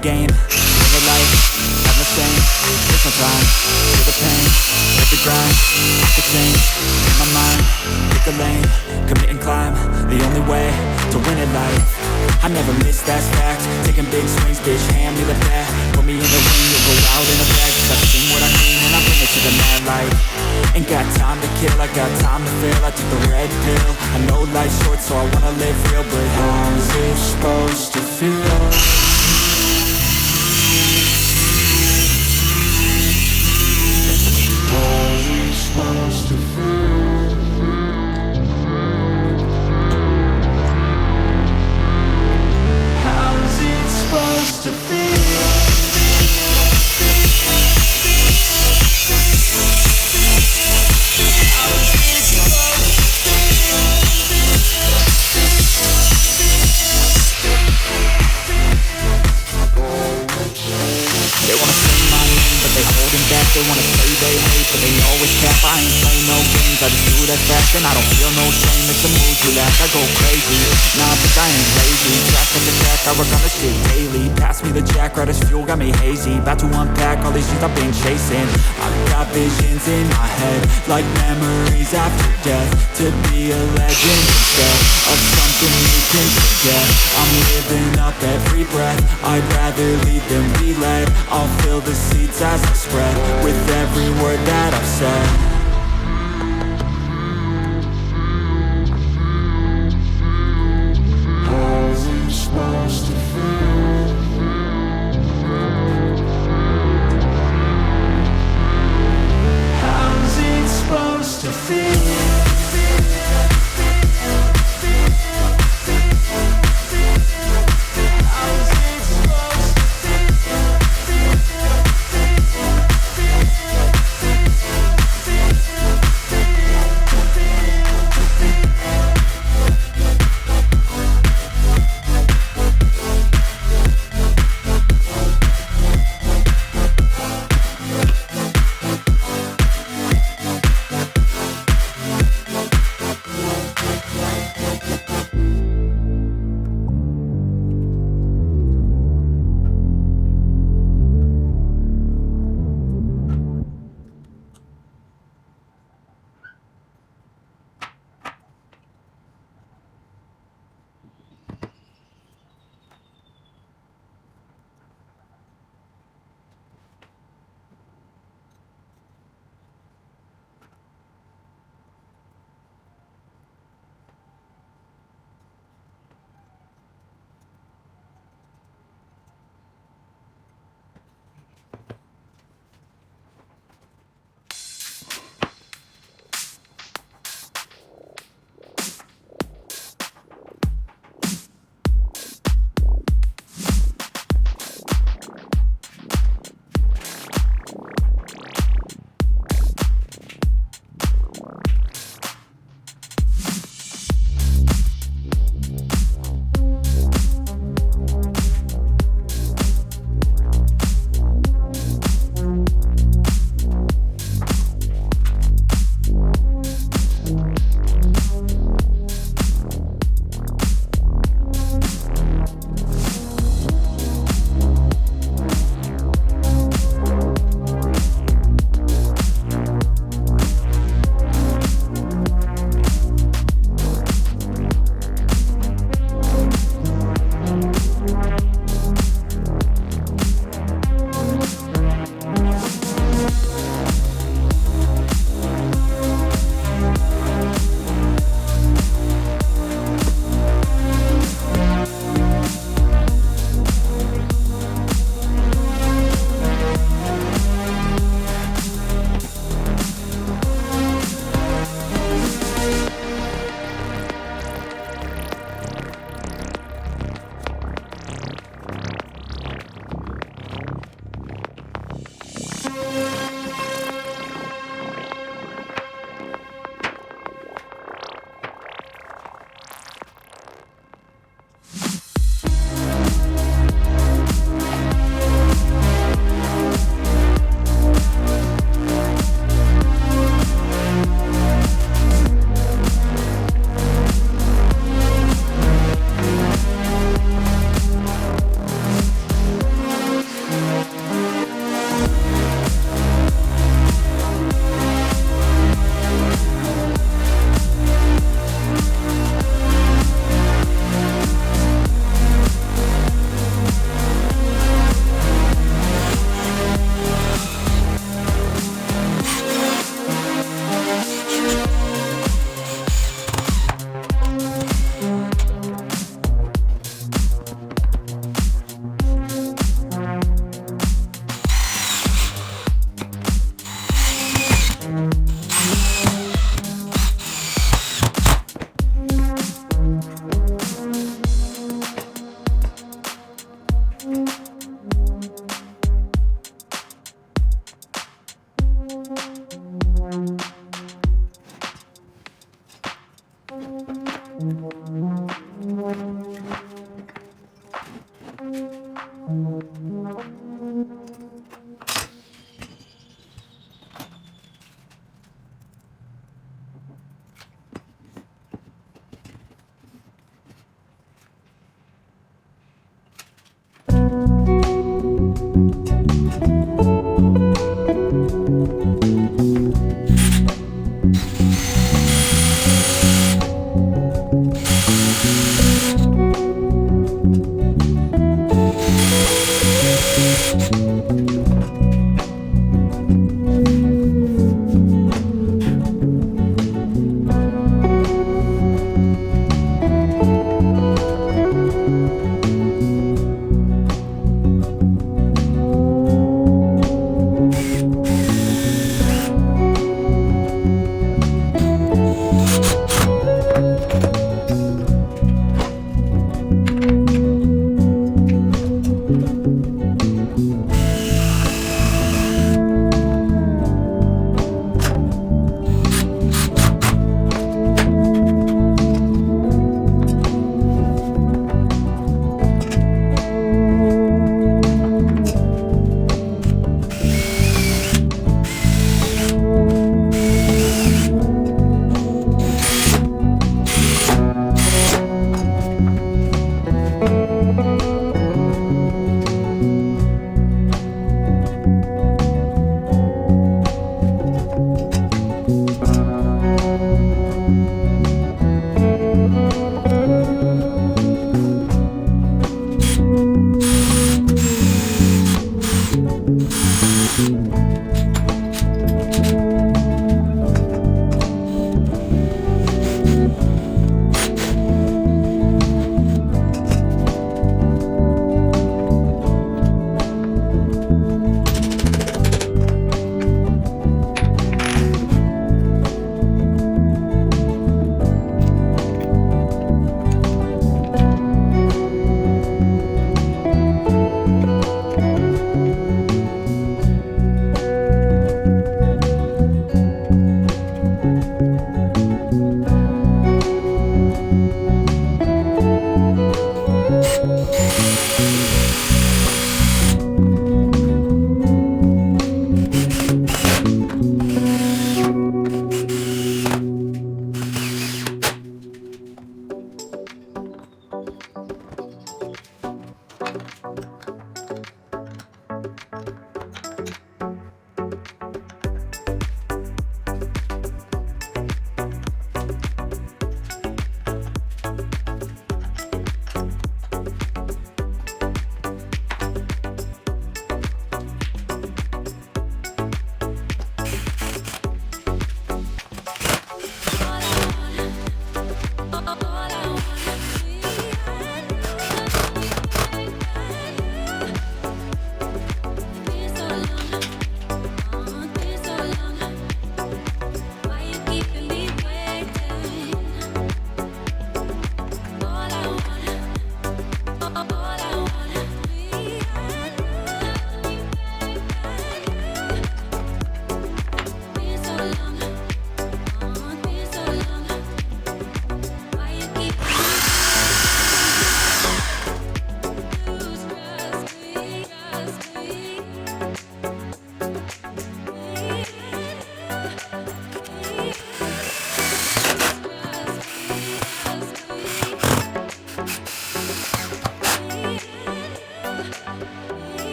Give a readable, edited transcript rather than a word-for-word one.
game. Live a life, have no shame. There's no time, feel the pain. Let the grind, off the chain. In my mind, pick a lane. Commit and climb, the only way to win at life. I never miss, that's fact. Taking big swings, bitch, hand me the bat. Put me in the ring, you'll go out in a bag. Cause I've seen what I mean and I bring it to the mad light. Ain't got time to kill, I got time to feel. I took the red pill, I know life's short so I wanna live real. But how's it supposed to feel? How's it supposed to feel? How's it supposed to feel? They wanna say my name, but they holding back. They wanna say they hate, but they always cap. I ain't play no games, I just do that fast. And I don't feel no shame, it's a mood you lack. I go crazy, nah, but I ain't lazy. Jack in the jack, I work on this shit daily. Pass me the jack, right as fuel, got me hazy. About to unpack all these things I've been chasing. I've got visions in my head, like memories after death. To be a legend instead of something you can forget. I'm living up every breath, I'd rather lead than be led. I'll fill the seeds as I spread with every word that I've said. How's it supposed to feel? How's it supposed to feel?